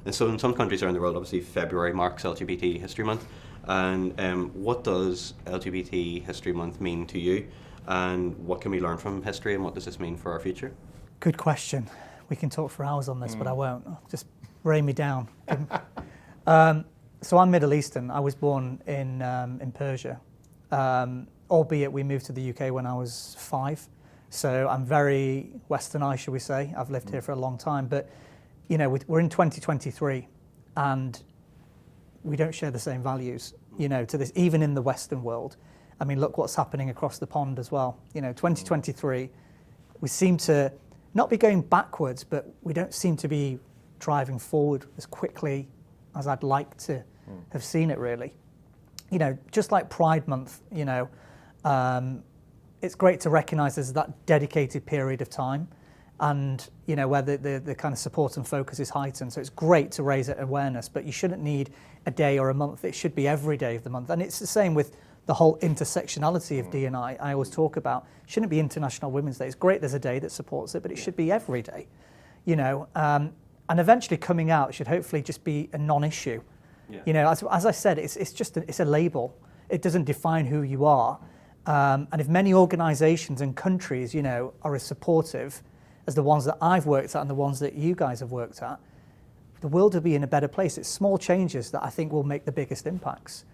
And so in some countries around the world, obviously February marks LGBT History Month. And what does LGBT History Month mean to you? And what can we learn from history, and what does this mean for our future? Good question. We can talk for hours on this, but I won't. Just rain me down. So I'm Middle Eastern. I was born in Persia, albeit we moved to the UK when I was 5. So I'm very Westernized, shall we say. I've lived here for a long time. But, you know, we're in 2023 and we don't share the same values, you know, to this, even in the Western world. I mean, look what's happening across the pond as well. You know, 2023, we seem to not be going backwards, but we don't seem to be driving forward as quickly as I'd like to have seen it, really. You know, just like Pride Month, you know, it's great to recognise there's that dedicated period of time and, you know, where the kind of support and focus is heightened. So it's great to raise awareness, but you shouldn't need a day or a month. It should be every day of the month. And it's the same with the whole intersectionality of D&I. I always talk about, shouldn't be International Women's Day. It's great there's a day that supports it, but it should be every day, you know. And eventually coming out should hopefully just be a non-issue. Yeah. You know, as I said, it's just it's a label. It doesn't define who you are. And if many organisations and countries, you know, are as supportive as the ones that I've worked at and the ones that you guys have worked at, the world will be in a better place. It's small changes that I think will make the biggest impacts.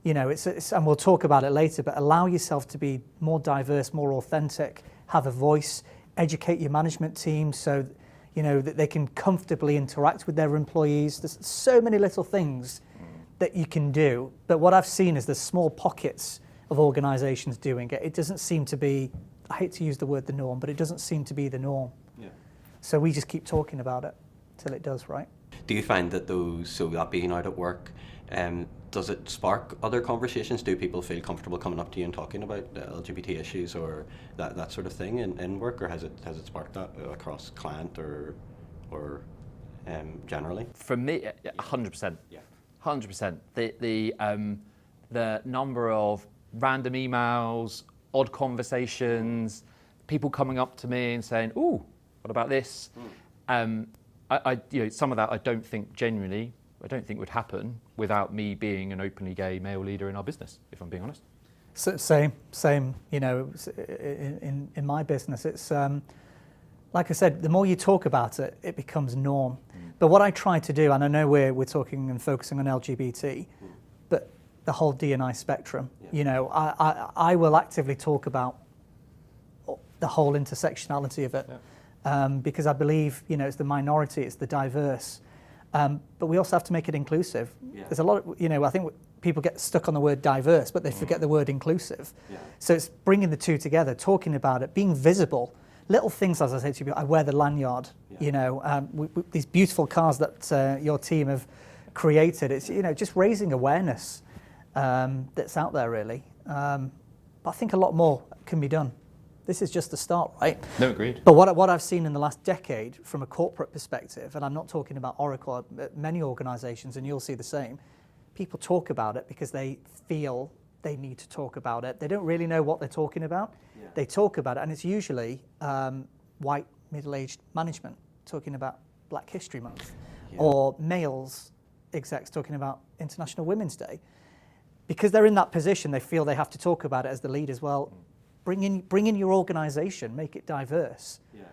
You know, it's and we'll talk about it later, but allow yourself to be more diverse, more authentic, have a voice, educate your management team so, you know, that they can comfortably interact with their employees. There's so many little things that you can do. But what I've seen is there's small pockets of organisations doing it. It doesn't seem to be, I hate to use the word the norm, but it doesn't seem to be the norm. Yeah. So we just keep talking about it till it does, right? Do you find that that being out at work, does it spark other conversations? Do people feel comfortable coming up to you and talking about LGBT issues or that sort of thing in work, or has it sparked that across client or generally? For me, 100%. Yeah, 100%. The number of random emails, odd conversations, people coming up to me and saying, "Ooh, what about this?" I you know, some of that I don't think would happen without me being an openly gay male leader in our business, if I'm being honest. So, same. You know, in my business, it's like I said, the more you talk about it, it becomes norm. But what I try to do, and I know we're talking and focusing on LGBT, but the whole D&I spectrum. Yeah. You know, I will actively talk about the whole intersectionality of it, because I believe, you know, it's the minority, it's the diverse. But we also have to make it inclusive. Yeah. There's a lot of, you know, I think people get stuck on the word diverse, but they forget the word inclusive. Yeah. So it's bringing the two together, talking about it, being visible. Little things, as I say to you, I wear the lanyard, you know, these beautiful cars that your team have created. It's, you know, just raising awareness that's out there, really. But I think a lot more can be done. This is just the start, right? No, agreed. But what I've seen in the last decade from a corporate perspective, and I'm not talking about Oracle, but many organisations, and you'll see the same, people talk about it because they feel they need to talk about it. They don't really know what they're talking about. Yeah. They talk about it, and it's usually white, middle-aged management talking about Black History Month, or males execs talking about International Women's Day. Because they're in that position, they feel they have to talk about it as the leaders. Well, bring in your organisation, make it diverse. Yeah.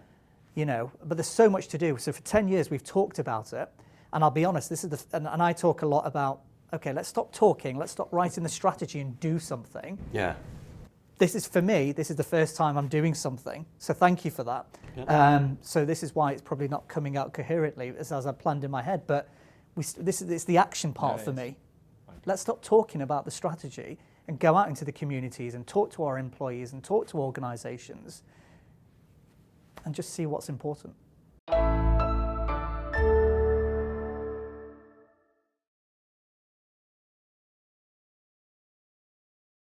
You know, but there's so much to do. So for 10 years we've talked about it, and I'll be honest, this is and I talk a lot about, okay, let's stop talking, let's stop writing the strategy and do something. Yeah. This is, for me, this is the first time I'm doing something, so thank you for that. Yeah. So this is why it's probably not coming out coherently as I planned in my head, but it's the action part for me. Let's stop talking about the strategy and go out into the communities and talk to our employees and talk to organisations and just see what's important.